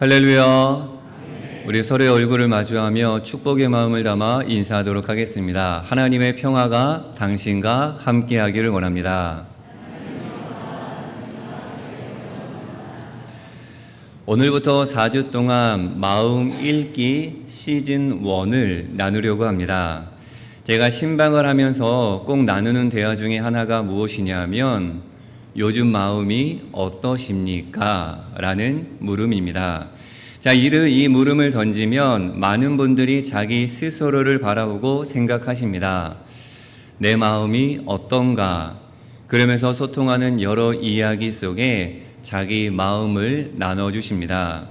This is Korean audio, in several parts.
할렐루야. 우리 서로의 얼굴을 마주하며 축복의 마음을 담아 인사하도록 하겠습니다. 하나님의 평화가 당신과 함께하기를 원합니다. 오늘부터 4주 동안 마음 읽기 시즌 1을 나누려고 합니다. 제가 신방을 하면서 꼭 나누는 대화 중에 하나가 무엇이냐 하면 요즘 마음이 어떠십니까? 라는 물음입니다. 자, 이 물음을 던지면 많은 분들이 자기 스스로를 바라보고 생각하십니다. 내 마음이 어떤가? 그러면서 소통하는 여러 이야기 속에 자기 마음을 나눠주십니다.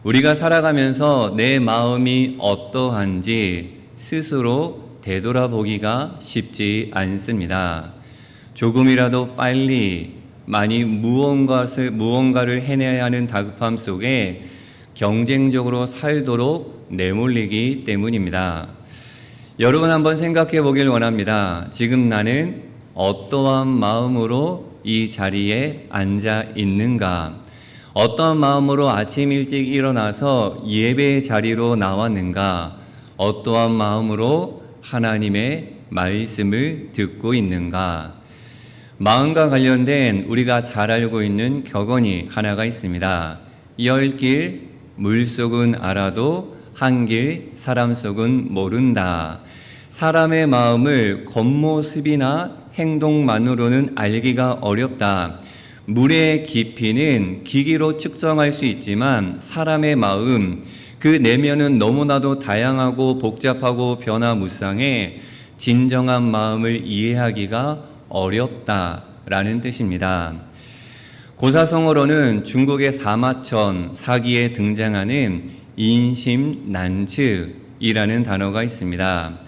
우리가 살아가면서 내 마음이 어떠한지 스스로 되돌아보기가 쉽지 않습니다. 조금이라도 빨리 많이 무언가를 해내야 하는 다급함 속에 경쟁적으로 살도록 내몰리기 때문입니다. 여러분 한번 생각해 보길 원합니다. 지금 나는 어떠한 마음으로 이 자리에 앉아 있는가? 어떠한 마음으로 아침 일찍 일어나서 예배의 자리로 나왔는가? 어떠한 마음으로 하나님의 말씀을 듣고 있는가? 마음과 관련된 우리가 잘 알고 있는 격언이 하나가 있습니다. 열 길 물속은 알아도 한 길 사람 속은 모른다. 사람의 마음을 겉모습이나 행동만으로는 알기가 어렵다. 물의 깊이는 기기로 측정할 수 있지만 사람의 마음, 그 내면은 너무나도 다양하고 복잡하고 변화무쌍해 진정한 마음을 이해하기가 어렵다라는 뜻입니다. 고사성어로는 중국의 사마천 사기에 등장하는 인심난츠이라는 단어가 있습니다.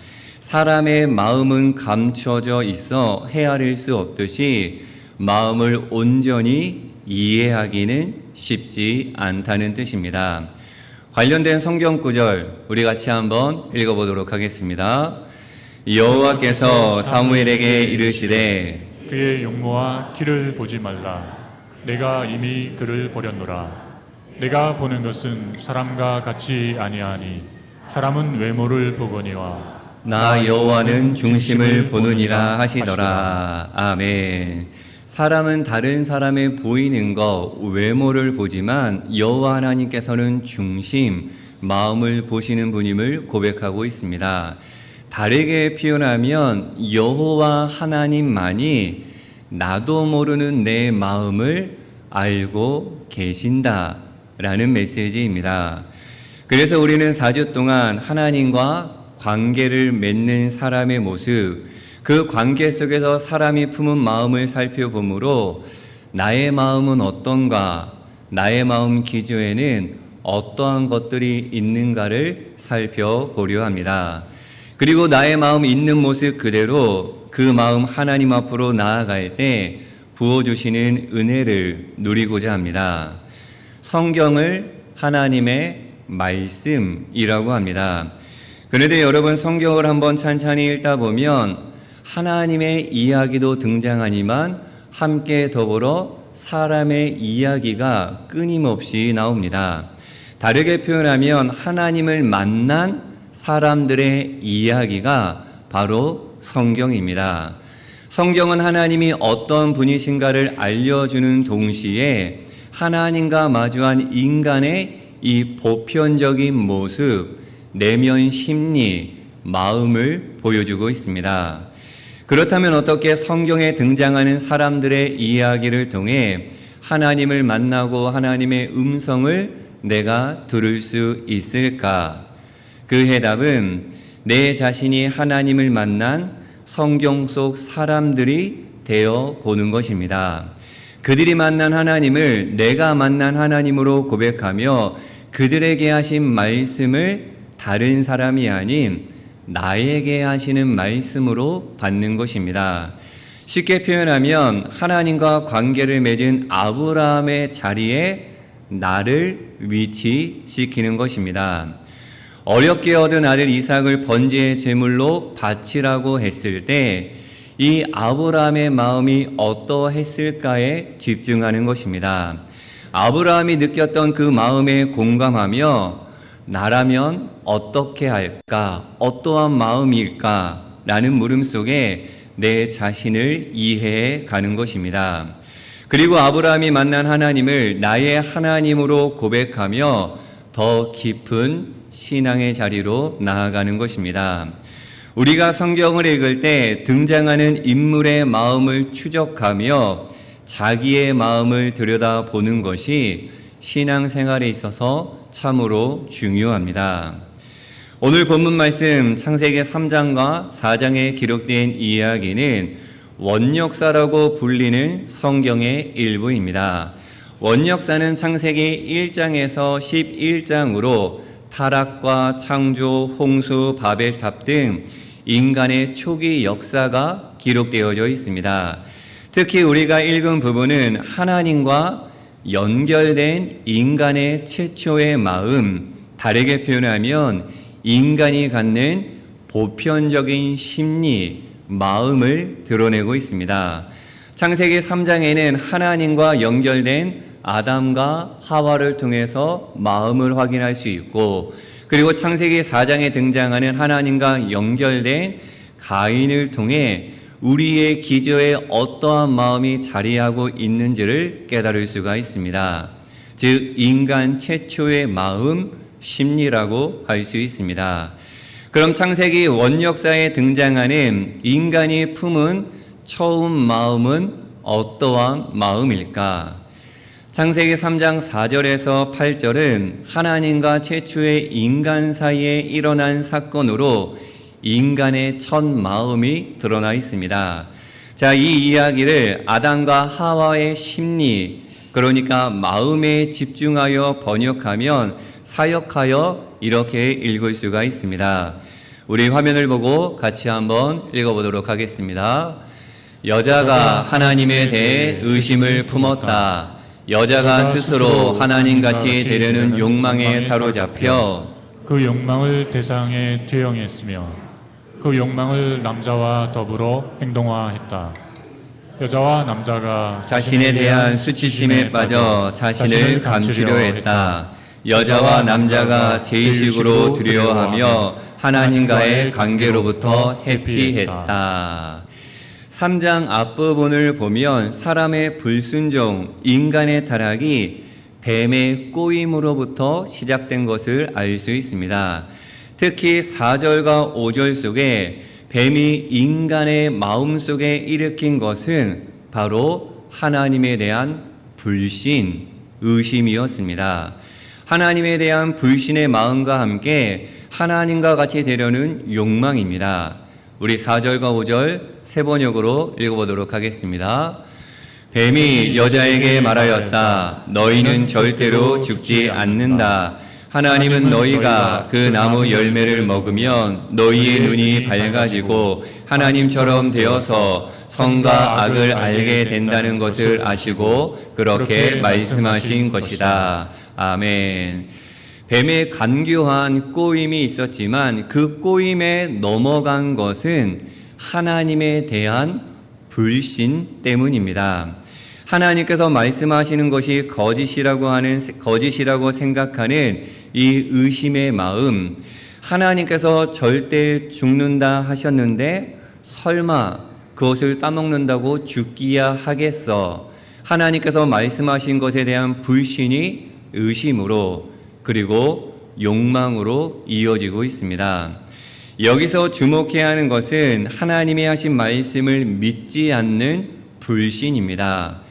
사람의 마음은 감춰져 있어 헤아릴 수 없듯이 마음을 온전히 이해하기는 쉽지 않다는 뜻입니다. 관련된 성경 구절 우리 같이 한번 읽어보도록 하겠습니다. 여호와께서 사무엘에게 이르시되 그의 용모와 키를 보지 말라. 내가 이미 그를 버렸노라. 내가 보는 것은 사람과 같이 아니하니 사람은 외모를 보거니와 나 여호와는 중심을 보느니라 하시더라. 아멘. 사람은 다른 사람의 보이는 것, 외모를 보지만 여호와 하나님께서는 중심, 마음을 보시는 분임을 고백하고 있습니다. 다르게 표현하면 여호와 하나님만이 나도 모르는 내 마음을 알고 계신다라는 메시지입니다. 그래서 우리는 4주 동안 하나님과 관계를 맺는 사람의 모습, 그 관계 속에서 사람이 품은 마음을 살펴보므로 나의 마음은 어떤가, 나의 마음 기조에는 어떠한 것들이 있는가를 살펴보려 합니다. 그리고 나의 마음 있는 모습 그대로 그 마음 하나님 앞으로 나아갈 때 부어주시는 은혜를 누리고자 합니다. 성경을 하나님의 말씀이라고 합니다. 그런데 여러분 성경을 한번 찬찬히 읽다 보면 하나님의 이야기도 등장하지만 함께 더불어 사람의 이야기가 끊임없이 나옵니다. 다르게 표현하면 하나님을 만난 사람들의 이야기가 바로 성경입니다. 성경은 하나님이 어떤 분이신가를 알려주는 동시에 하나님과 마주한 인간의 이 보편적인 모습, 내면 심리, 마음을 보여주고 있습니다. 그렇다면 어떻게 성경에 등장하는 사람들의 이야기를 통해 하나님을 만나고 하나님의 음성을 내가 들을 수 있을까? 그 해답은 내 자신이 하나님을 만난 성경 속 사람들이 되어 보는 것입니다. 그들이 만난 하나님을 내가 만난 하나님으로 고백하며 그들에게 하신 말씀을 다른 사람이 아닌 나에게 하시는 말씀으로 받는 것입니다. 쉽게 표현하면 하나님과 관계를 맺은 아브라함의 자리에 나를 위치시키는 것입니다. 어렵게 얻은 아들 이삭을 번제의 제물로 바치라고 했을 때 이 아브라함의 마음이 어떠했을까에 집중하는 것입니다. 아브라함이 느꼈던 그 마음에 공감하며 나라면 어떻게 할까? 어떠한 마음일까? 라는 물음 속에 내 자신을 이해해 가는 것입니다. 그리고 아브라함이 만난 하나님을 나의 하나님으로 고백하며 더 깊은 신앙의 자리로 나아가는 것입니다. 우리가 성경을 읽을 때 등장하는 인물의 마음을 추적하며 자기의 마음을 들여다보는 것이 신앙생활에 있어서 참으로 중요합니다. 오늘 본문 말씀 창세기 3장과 4장에 기록된 이야기는 원역사라고 불리는 성경의 일부입니다. 원역사는 창세기 1장에서 11장으로 타락과 창조, 홍수, 바벨탑 등 인간의 초기 역사가 기록되어져 있습니다. 특히 우리가 읽은 부분은 하나님과 연결된 인간의 최초의 마음, 다르게 표현하면 인간이 갖는 보편적인 심리, 마음을 드러내고 있습니다. 창세기 3장에는 하나님과 연결된 아담과 하와를 통해서 마음을 확인할 수 있고, 그리고 창세기 4장에 등장하는 하나님과 연결된 가인을 통해 우리의 기저에 어떠한 마음이 자리하고 있는지를 깨달을 수가 있습니다. 즉 인간 최초의 마음, 심리라고 할 수 있습니다. 그럼 창세기 원역사에 등장하는 인간이 품은 처음 마음은 어떠한 마음일까? 창세기 3장 4절에서 8절은 하나님과 최초의 인간 사이에 일어난 사건으로 인간의 첫 마음이 드러나 있습니다. 자, 이 이야기를 아담과 하와의 심리, 그러니까 마음에 집중하여 번역하면 사역하여 이렇게 읽을 수가 있습니다. 우리 화면을 보고 같이 한번 읽어보도록 하겠습니다. 여자가 하나님에 대해 의심을 품었다. 여자가 스스로 하나님같이 되려는 욕망에 사로잡혀 그 욕망을 대상에 투영했으며 그 욕망을 남자와 더불어 행동화했다. 여자와 남자가 자신에 대한 수치심에 빠져 자신을 감추려 했다. 여자와 남자가 죄의식으로 두려워하며 하나님과의 관계로부터 회피했다. 3장 앞부분을 보면 사람의 불순종, 인간의 타락이 뱀의 꼬임으로부터 시작된 것을 알 수 있습니다. 특히 4절과 5절 속에 뱀이 인간의 마음속에 일으킨 것은 바로 하나님에 대한 불신, 의심이었습니다. 하나님에 대한 불신의 마음과 함께 하나님과 같이 되려는 욕망입니다. 우리 4절과 5절 세 번역으로 읽어보도록 하겠습니다. 뱀이 여자에게 말하였다. 너희는 절대로 죽지 않는다. 하나님은 너희가 그 나무 열매를 먹으면 너희의 눈이 밝아지고 하나님처럼 되어서 선과 악을 알게 된다는 것을 아시고 그렇게 말씀하신 것이다. 아멘. 뱀의 간교한 꼬임이 있었지만 그 꼬임에 넘어간 것은 하나님에 대한 불신 때문입니다. 하나님께서 말씀하시는 것이 거짓이라고 생각하는 이 의심의 마음, 하나님께서 절대 죽는다 하셨는데 설마 그것을 따먹는다고 죽기야 하겠어. 하나님께서 말씀하신 것에 대한 불신이 의심으로 그리고 욕망으로 이어지고 있습니다. 여기서 주목해야 하는 것은 하나님이 하신 말씀을 믿지 않는 불신입니다.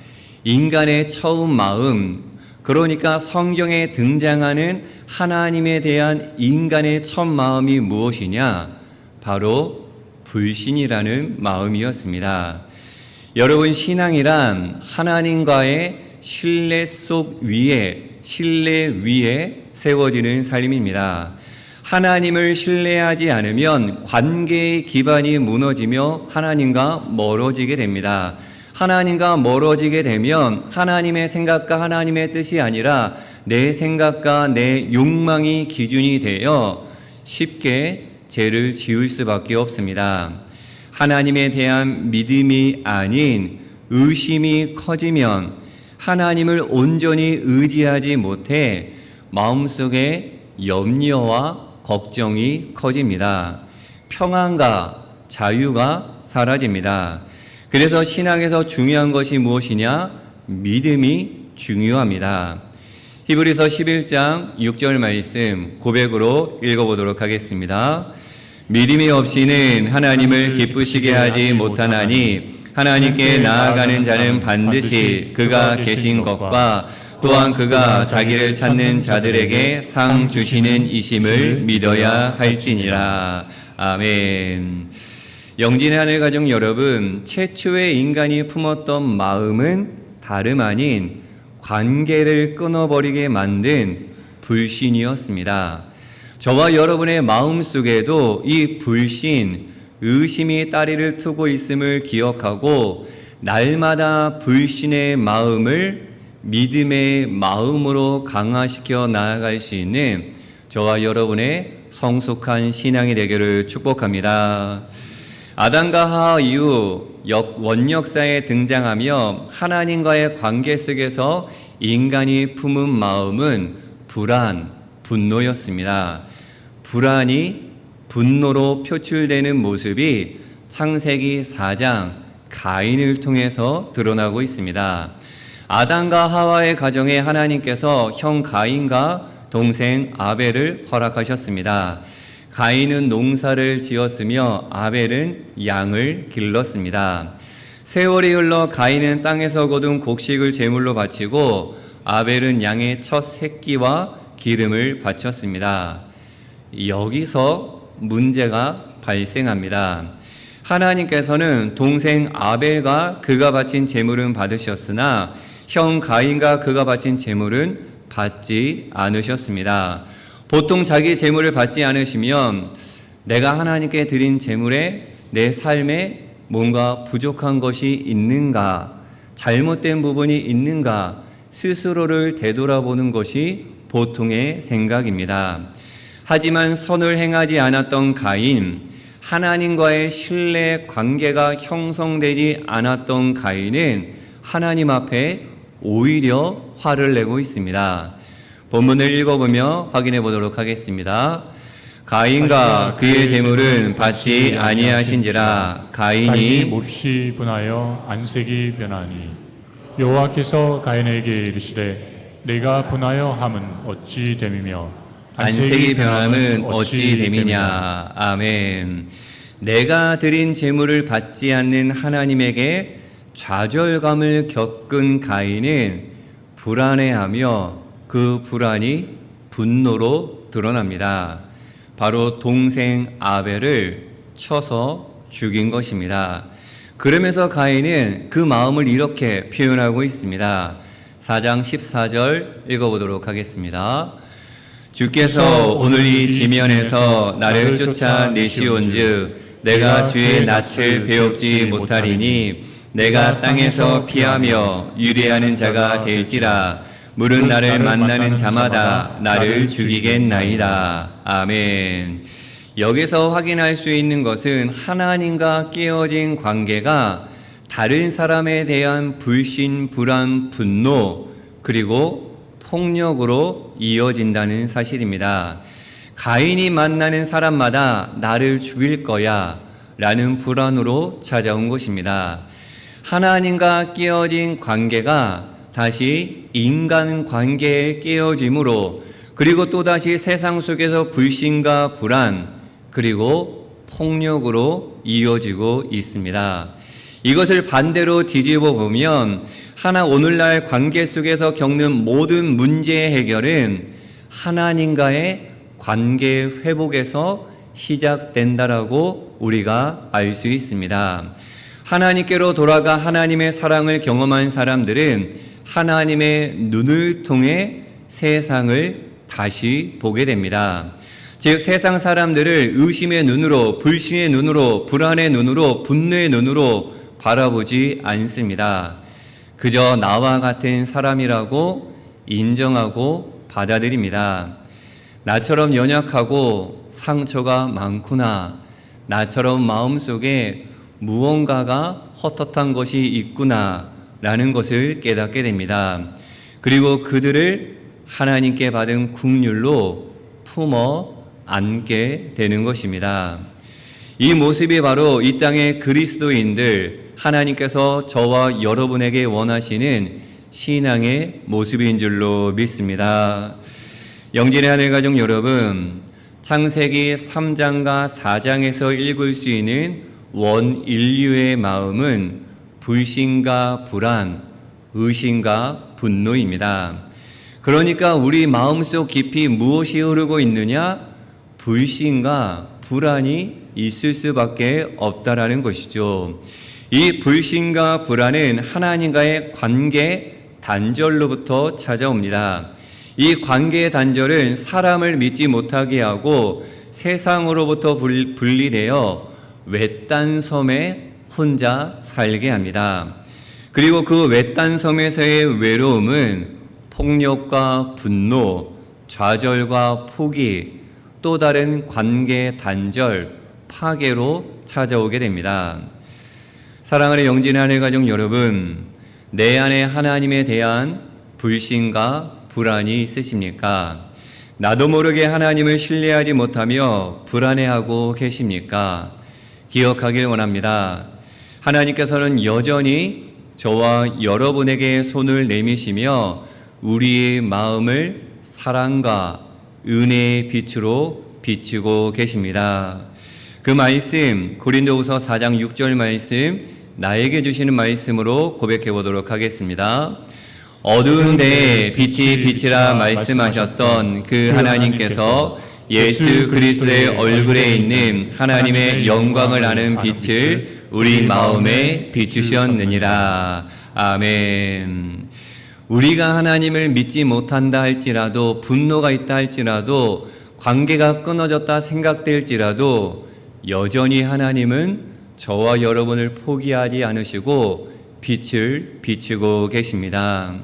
인간의 처음 마음, 그러니까 성경에 등장하는 하나님에 대한 인간의 첫 마음이 무엇이냐? 바로 불신이라는 마음이었습니다. 여러분, 신앙이란 하나님과의 신뢰 위에 세워지는 삶입니다. 하나님을 신뢰하지 않으면 관계의 기반이 무너지며 하나님과 멀어지게 됩니다. 하나님과 멀어지게 되면 하나님의 생각과 하나님의 뜻이 아니라 내 생각과 내 욕망이 기준이 되어 쉽게 죄를 지을 수밖에 없습니다. 하나님에 대한 믿음이 아닌 의심이 커지면 하나님을 온전히 의지하지 못해 마음속에 염려와 걱정이 커집니다. 평안과 자유가 사라집니다. 그래서 신앙에서 중요한 것이 무엇이냐? 믿음이 중요합니다. 히브리서 11장 6절 말씀 고백으로 읽어보도록 하겠습니다. 믿음이 없이는 하나님을 기쁘시게 하지 못하나니 하나님께 나아가는 자는 반드시 그가 계신 것과 또한 그가 자기를 찾는 자들에게 상 주시는 이심을 믿어야 할지니라. 아멘. 영진의 하늘 가족 여러분, 최초의 인간이 품었던 마음은 다름 아닌 관계를 끊어버리게 만든 불신이었습니다. 저와 여러분의 마음 속에도 이 불신, 의심이 따리를 트고 있음을 기억하고 날마다 불신의 마음을 믿음의 마음으로 강화시켜 나아갈 수 있는 저와 여러분의 성숙한 신앙이 되기를 축복합니다. 아담과 하와 이후 원역사에 등장하며 하나님과의 관계 속에서 인간이 품은 마음은 불안, 분노였습니다. 불안이 분노로 표출되는 모습이 창세기 4장 가인을 통해서 드러나고 있습니다. 아담과 하와의 가정에 하나님께서 형 가인과 동생 아벨을 허락하셨습니다. 가인은 농사를 지었으며 아벨은 양을 길렀습니다. 세월이 흘러 가인은 땅에서 거둔 곡식을 제물로 바치고 아벨은 양의 첫 새끼와 기름을 바쳤습니다. 여기서 문제가 발생합니다. 하나님께서는 동생 아벨과 그가 바친 제물은 받으셨으나 형 가인과 그가 바친 제물은 받지 않으셨습니다. 보통 자기 제물을 받지 않으시면 내가 하나님께 드린 제물에 내 삶에 뭔가 부족한 것이 있는가, 잘못된 부분이 있는가 스스로를 되돌아보는 것이 보통의 생각입니다. 하지만 선을 행하지 않았던 가인, 하나님과의 신뢰 관계가 형성되지 않았던 가인은 하나님 앞에 오히려 화를 내고 있습니다. 본문을 읽어보며 확인해 보도록 하겠습니다. 가인과 그의 제물은 받지 아니하신지라. 가인이 몹시 분하여 안색이 변하니 여호와께서 가인에게 이르시되 내가 분하여 함은 어찌 됨이며 안색이 변함은 어찌 됨이냐. 아멘. 내가 드린 제물을 받지 않는 하나님에게 좌절감을 겪은 가인은 불안해하며 그 불안이 분노로 드러납니다. 바로 동생 아벨을 쳐서 죽인 것입니다. 그러면서 가인은 그 마음을 이렇게 표현하고 있습니다. 4장 14절 읽어보도록 하겠습니다. 주께서 오늘 이 지면에서 나를 쫓아내시온즉 내가 주의 낯을 배웁지 못하리니 내가 땅에서 피하며 유래하는 자가 될지라. 물은 나를 만나는 자마다 나를 죽이겠나이다. 아멘. 여기서 확인할 수 있는 것은 하나님과 깨어진 관계가 다른 사람에 대한 불신, 불안, 분노 그리고 폭력으로 이어진다는 사실입니다. 가인이 만나는 사람마다 나를 죽일 거야 라는 불안으로 찾아온 것입니다. 하나님과 깨어진 관계가 다시 인간 관계에 깨어짐으로 그리고 또다시 세상 속에서 불신과 불안 그리고 폭력으로 이어지고 있습니다. 이것을 반대로 뒤집어 보면 오늘날 관계 속에서 겪는 모든 문제의 해결은 하나님과의 관계 회복에서 시작된다라고 우리가 알 수 있습니다. 하나님께로 돌아가 하나님의 사랑을 경험한 사람들은 하나님의 눈을 통해 세상을 다시 보게 됩니다. 즉 세상 사람들을 의심의 눈으로, 불신의 눈으로, 불안의 눈으로, 분노의 눈으로 바라보지 않습니다. 그저 나와 같은 사람이라고 인정하고 받아들입니다. 나처럼 연약하고 상처가 많구나. 나처럼 마음속에 무언가가 헛헛한 것이 있구나. 라는 것을 깨닫게 됩니다. 그리고 그들을 하나님께 받은 국률로 품어 안게 되는 것입니다. 이 모습이 바로 이 땅의 그리스도인들, 하나님께서 저와 여러분에게 원하시는 신앙의 모습인 줄로 믿습니다. 영진의 하늘가족 여러분, 창세기 3장과 4장에서 읽을 수 있는 원인류의 마음은 불신과 불안, 의심과 분노입니다. 그러니까 우리 마음속 깊이 무엇이 흐르고 있느냐? 불신과 불안이 있을 수밖에 없다라는 것이죠. 이 불신과 불안은 하나님과의 관계 단절로부터 찾아옵니다. 이 관계의 단절은 사람을 믿지 못하게 하고 세상으로부터 분리되어 외딴 섬에 혼자 살게 합니다. 그리고 그 외딴 섬에서의 외로움은 폭력과 분노, 좌절과 포기, 또 다른 관계 단절, 파괴로 찾아오게 됩니다. 사랑하는 영진의 하늘가족 여러분, 내 안에 하나님에 대한 불신과 불안이 있으십니까? 나도 모르게 하나님을 신뢰하지 못하며 불안해하고 계십니까? 기억하길 원합니다. 하나님께서는 여전히 저와 여러분에게 손을 내미시며 우리의 마음을 사랑과 은혜의 빛으로 비추고 계십니다. 그 말씀, 고린도후서 4장 6절 말씀, 나에게 주시는 말씀으로 고백해 보도록 하겠습니다. 어두운 데에 빛이 빛이라 말씀하셨던 그 하나님께서 예수 그리스도의 얼굴에 있는 하나님의 영광을 아는 빛을 우리 마음에 비추셨느니라. 아멘. 우리가 하나님을 믿지 못한다 할지라도, 분노가 있다 할지라도, 관계가 끊어졌다 생각될지라도 여전히 하나님은 저와 여러분을 포기하지 않으시고 빛을 비추고 계십니다.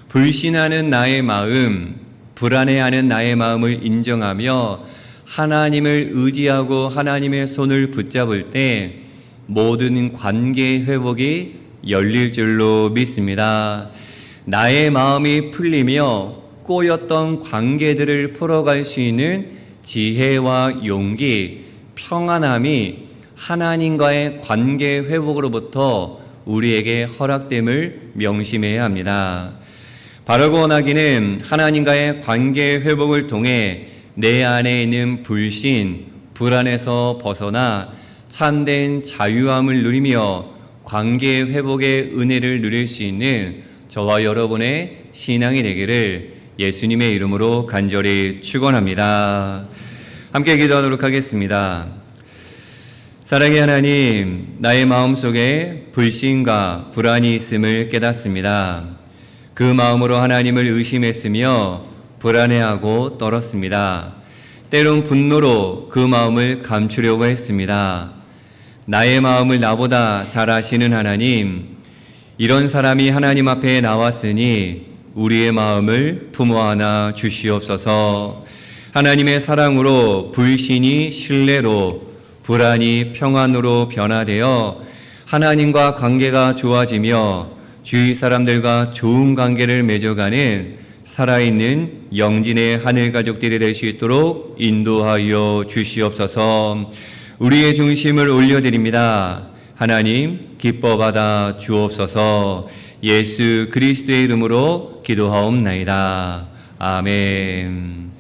불신하는 나의 마음, 불안해하는 나의 마음을 인정하며 하나님을 의지하고 하나님의 손을 붙잡을 때 모든 관계 회복이 열릴 줄로 믿습니다. 나의 마음이 풀리며 꼬였던 관계들을 풀어갈 수 있는 지혜와 용기, 평안함이 하나님과의 관계 회복으로부터 우리에게 허락됨을 명심해야 합니다. 바르고 원하기는 하나님과의 관계 회복을 통해 내 안에 있는 불신, 불안에서 벗어나 참된 자유함을 누리며 관계 회복의 은혜를 누릴 수 있는 저와 여러분의 신앙이 되기를 예수님의 이름으로 간절히 축원합니다. 함께 기도하도록 하겠습니다. 사랑의 하나님, 나의 마음속에 불신과 불안이 있음을 깨닫습니다. 그 마음으로 하나님을 의심했으며 불안해하고 떨었습니다. 때론 분노로 그 마음을 감추려고 했습니다. 나의 마음을 나보다 잘 아시는 하나님, 이런 사람이 하나님 앞에 나왔으니 우리의 마음을 품어 안아 주시옵소서. 하나님의 사랑으로 불신이 신뢰로, 불안이 평안으로 변화되어 하나님과 관계가 좋아지며 주위 사람들과 좋은 관계를 맺어가는 살아있는 영진의 하늘 가족들이 될 수 있도록 인도하여 주시옵소서. 우리의 중심을 올려드립니다. 하나님 기뻐 받아 주옵소서. 예수 그리스도의 이름으로 기도하옵나이다. 아멘.